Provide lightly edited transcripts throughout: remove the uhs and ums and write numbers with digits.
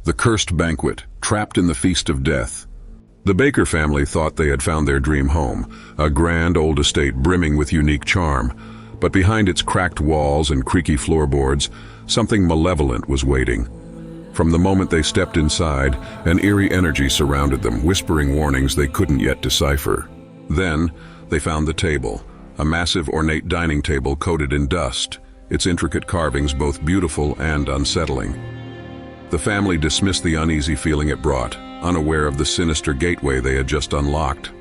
The cursed banquet, trapped in the feast of death. The Baker family thought they had found their dream home, a grand old estate brimming with unique charm. But behind its cracked walls and creaky floorboards, something malevolent was waiting. From the moment they stepped inside, an eerie energy surrounded them, whispering warnings they couldn't yet decipher. Then, they found the table, a massive ornate dining table coated in dust, its intricate carvings both beautiful and unsettling. The family dismissed the uneasy feeling it brought, unaware of the sinister gateway they had just unlocked.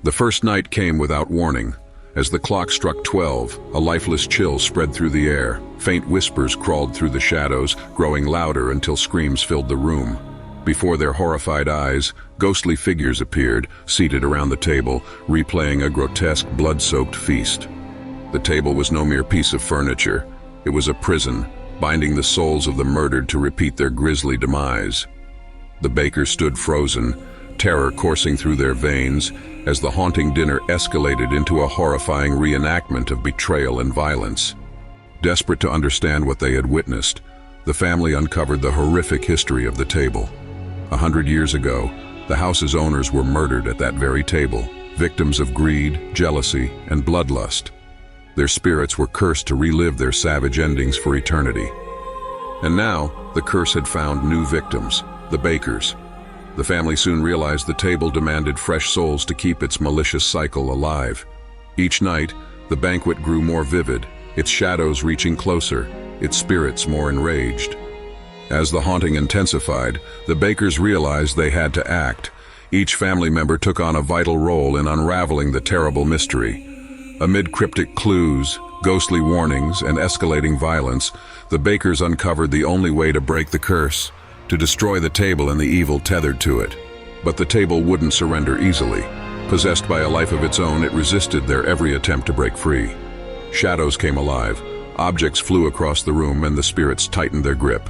The first night came without warning. As the clock struck 12, a lifeless chill spread through the air. Faint whispers crawled through the shadows, growing louder until screams filled the room. Before their horrified eyes, ghostly figures appeared, seated around the table, replaying a grotesque, blood-soaked feast. The table was no mere piece of furniture. It was a prison, binding the souls of the murdered to repeat their grisly demise. The Bakers stood frozen, terror coursing through their veins, as the haunting dinner escalated into a horrifying reenactment of betrayal and violence. Desperate to understand what they had witnessed, the family uncovered the horrific history of the table. 100 years ago, the house's owners were murdered at that very table, victims of greed, jealousy, and bloodlust. Their spirits were cursed to relive their savage endings for eternity. And now, the curse had found new victims, the Bakers. The family soon realized the table demanded fresh souls to keep its malicious cycle alive. Each night, the banquet grew more vivid, its shadows reaching closer, its spirits more enraged. As the haunting intensified, the Bakers realized they had to act. Each family member took on a vital role in unraveling the terrible mystery. Amid cryptic clues, ghostly warnings, and escalating violence, the Bakers uncovered the only way to break the curse: to destroy the table and the evil tethered to it. But the table wouldn't surrender easily. Possessed by a life of its own, it resisted their every attempt to break free. Shadows came alive, objects flew across the room, and the spirits tightened their grip.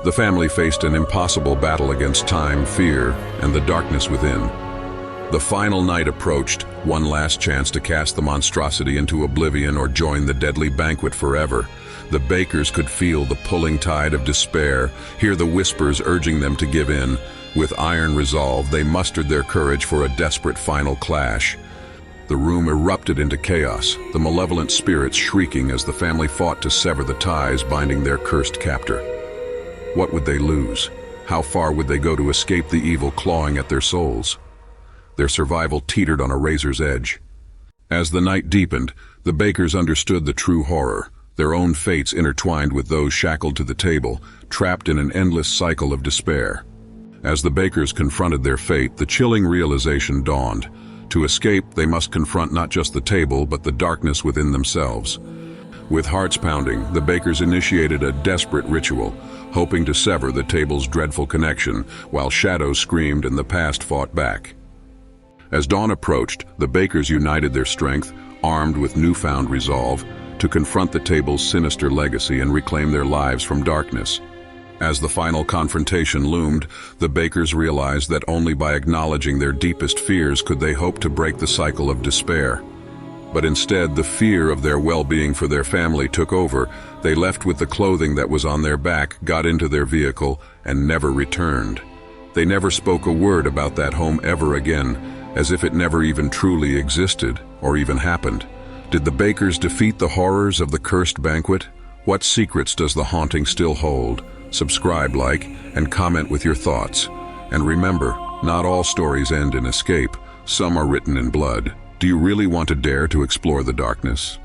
The family faced an impossible battle against time, fear, and the darkness within. The final night approached, one last chance to cast the monstrosity into oblivion or join the deadly banquet forever. The Bakers could feel the pulling tide of despair, hear the whispers urging them to give in. With iron resolve, they mustered their courage for a desperate final clash. The room erupted into chaos, the malevolent spirits shrieking as the family fought to sever the ties binding their cursed captor. What would they lose? How far would they go to escape the evil clawing at their souls? Their survival teetered on a razor's edge. As the night deepened, the Bakers understood the true horror. Their own fates intertwined with those shackled to the table, trapped in an endless cycle of despair. As the Bakers confronted their fate, the chilling realization dawned. To escape, they must confront not just the table, but the darkness within themselves. With hearts pounding, the Bakers initiated a desperate ritual, hoping to sever the table's dreadful connection, while shadows screamed and the past fought back. As dawn approached, the Bakers united their strength, armed with newfound resolve, to confront the table's sinister legacy and reclaim their lives from darkness. As the final confrontation loomed, the Bakers realized that only by acknowledging their deepest fears could they hope to break the cycle of despair. But instead, the fear of their well-being for their family took over. They left with the clothing that was on their back, got into their vehicle, and never returned. They never spoke a word about that home ever again, as if it never even truly existed or even happened. Did the Bakers defeat the horrors of the cursed banquet? What secrets does the haunting still hold? Subscribe, like, and comment with your thoughts. And remember, not all stories end in escape. Some are written in blood. Do you really want to dare to explore the darkness?